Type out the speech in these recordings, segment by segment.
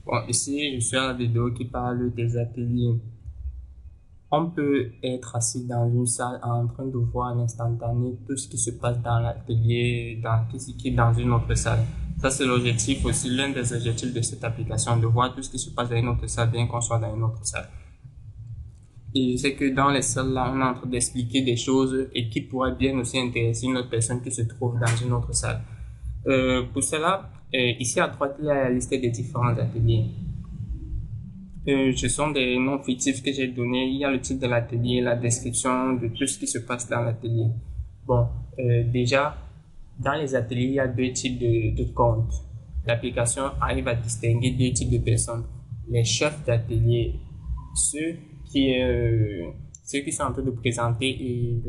Bon, ici, je suis à la vidéo qui parle des ateliers. On peut être assis dans une salle en train de voir en instantané tout ce qui se passe dans l'atelier, dans tout ce qui est dans une autre salle. Ça, c'est l'objectif aussi, l'un des objectifs de cette application, de voir tout ce qui se passe dans une autre salle, bien qu'on soit dans une autre salle. Et je sais que dans les salles là, on est en train d'expliquer des choses et qui pourraient bien aussi intéresser une autre personne qui se trouve dans une autre salle. Pour cela, ici à droite, il y a la liste des différents ateliers. Ce sont des noms fictifs que j'ai donnés. Il y a le titre de l'atelier, la description de tout ce qui se passe dans l'atelier. Bon, déjà, dans les ateliers, il y a deux types de comptes. L'application arrive à distinguer deux types de personnes. Les chefs d'atelier, ceux ceux qui sont en train de présenter, et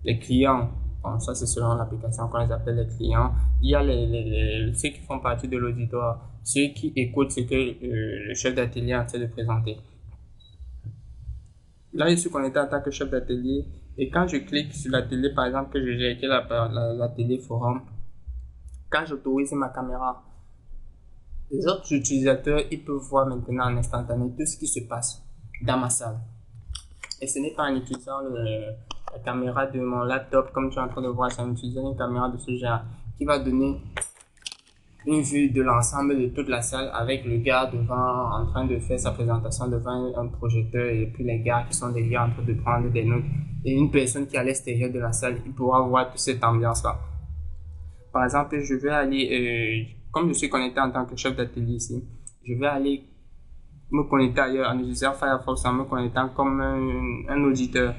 les clients. Bon, ça c'est selon l'application qu'on les appelle les clients. Il y a ceux qui font partie de l'auditoire, ceux qui écoutent ce que le chef d'atelier est en train de présenter. Là, je suis connecté en tant que chef d'atelier, et quand je clique sur l'atelier, par exemple, que j'ai été l'atelier forum, quand j'autorise ma caméra, les autres utilisateurs, ils peuvent voir maintenant en instantané tout ce qui se passe dans ma salle. Et ce n'est pas en utilisant la caméra de mon laptop, comme tu es en train de voir, c'est en utilisant une caméra de ce genre qui va donner une vue de l'ensemble de toute la salle avec le gars devant en train de faire sa présentation devant un projecteur, et puis les gars qui sont derrière en train de prendre des notes, et une personne qui est à l'extérieur de la salle, il pourra voir toute cette ambiance là. Par exemple, je vais aller, comme je suis connecté en tant que chef d'atelier ici, je vais aller me connecter ailleurs en utilisant Firefox, en me connectant comme un auditeur.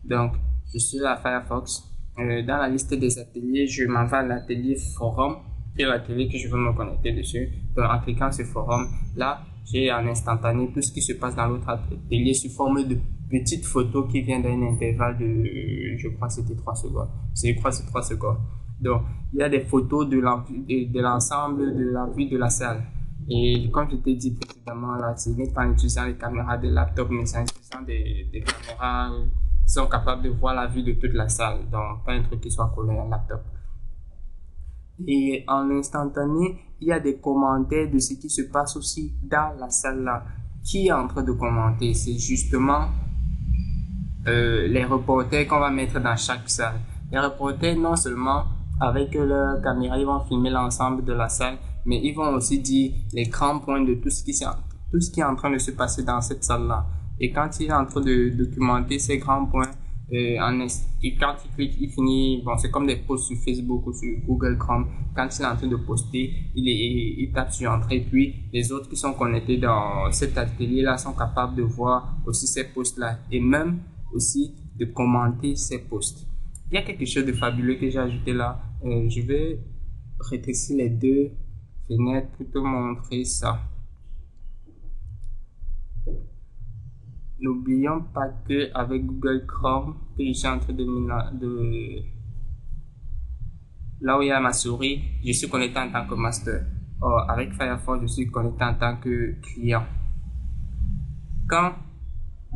Donc, je suis à Firefox. Dans la liste des ateliers, je m'en vais à l'atelier forum, qui est l'atelier que je veux me connecter dessus. Donc, en cliquant sur forum, là, j'ai en instantané tout ce qui se passe dans l'autre atelier sous forme de petites photos qui viennent d'un intervalle de, je crois que c'était 3 secondes. Je crois que c'est 3 secondes. Donc, il y a des photos de l'ensemble de la vue de la salle. Et comme je t'ai dit précédemment, là, ce n'est pas en utilisant les caméras des laptops, mais c'est en utilisant des caméras qui sont capables de voir la vue de toute la salle. Donc, pas un truc qui soit collé à un laptop. Et en instantané, il y a des commentaires de ce qui se passe aussi dans la salle là. Qui est en train de commenter? C'est justement les reporters qu'on va mettre dans chaque salle. Les reporters, non seulement avec leur caméra, ils vont filmer l'ensemble de la salle, mais ils vont aussi dire les grands points de tout ce qui est en train de se passer dans cette salle-là. Et quand il est en train de documenter ces grands points, et quand il clique, il finit, bon, c'est comme des posts sur Facebook ou sur Google Chrome. Quand il est en train de poster, il tape sur entrée, puis les autres qui sont connectés dans cet atelier-là sont capables de voir aussi ces posts-là, et même aussi de commenter ces posts. Il y a quelque chose de fabuleux que j'ai ajouté là. Je vais rétrécir les deux fenêtres pour te montrer ça. N'oublions pas que avec Google Chrome, que je suis en train là où il y a ma souris, je suis connecté en tant que master. Or, avec Firefox, je suis connecté en tant que client.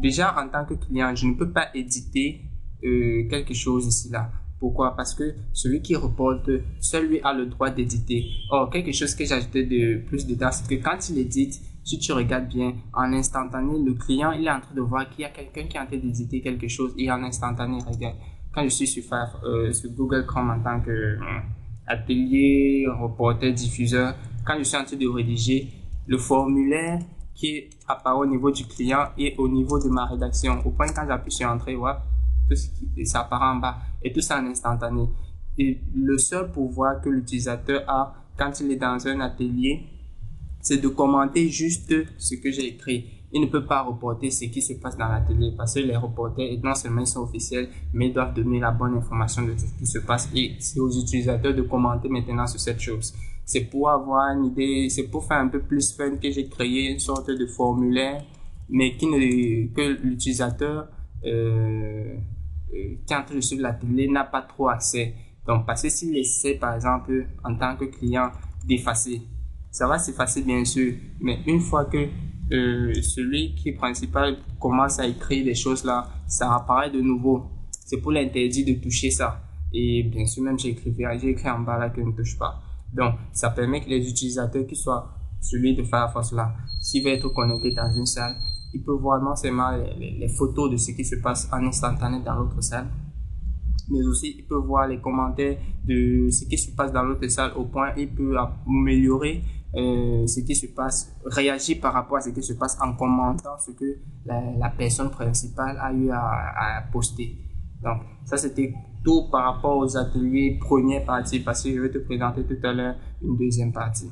Déjà en tant que client, je ne peux pas éditer quelque chose ici là. Pourquoi? Parce que celui qui reporte, seul lui a le droit d'éditer. Or, quelque chose que j'ai ajouté de plus dedans, c'est que quand il édite, si tu regardes bien, en instantané, le client, il est en train de voir qu'il y a quelqu'un qui est en train d'éditer quelque chose, et en instantané, regarde. Quand je suis sur Google Chrome en tant que atelier, reporter, diffuseur, quand je suis en train de rédiger, le formulaire qui apparaît au niveau du client et au niveau de ma rédaction. Au point quand j'appuie sur entrée, voilà, tout ce qui ça apparaît en bas, et tout ça en instantané. Et le seul pouvoir que l'utilisateur a quand il est dans un atelier, c'est de commenter juste ce que j'ai écrit. Il ne peut pas reporter ce qui se passe dans l'atelier, parce que les reporters, non seulement ils sont officiels, mais ils doivent donner la bonne information de ce qui se passe, et c'est aux utilisateurs de commenter maintenant sur cette chose. C'est pour avoir une idée, c'est pour faire un peu plus fun que j'ai créé une sorte de formulaire, mais que l'utilisateur qui est en train de suivre l'atelier n'a pas trop accès. Donc, parce que s'il essaie, par exemple, en tant que client, d'effacer, ça va s'effacer bien sûr, mais une fois que celui qui est principal commence à écrire des choses là, ça apparaît de nouveau. C'est pour l'interdire de toucher ça. Et bien sûr, même j'ai écrit en bas là que ne touche pas. Donc, ça permet que les utilisateurs qui soient celui de Firefox là, s'il veut être connecté dans une salle, il peut voir non seulement les photos de ce qui se passe en instantané dans l'autre salle, mais aussi il peut voir les commentaires de ce qui se passe dans l'autre salle, au point il peut améliorer ce qui se passe, réagir par rapport à ce qui se passe en commentant ce que la personne principale a eu à poster. Donc ça c'était tout par rapport aux ateliers première partie, parce que je vais te présenter tout à l'heure une deuxième partie.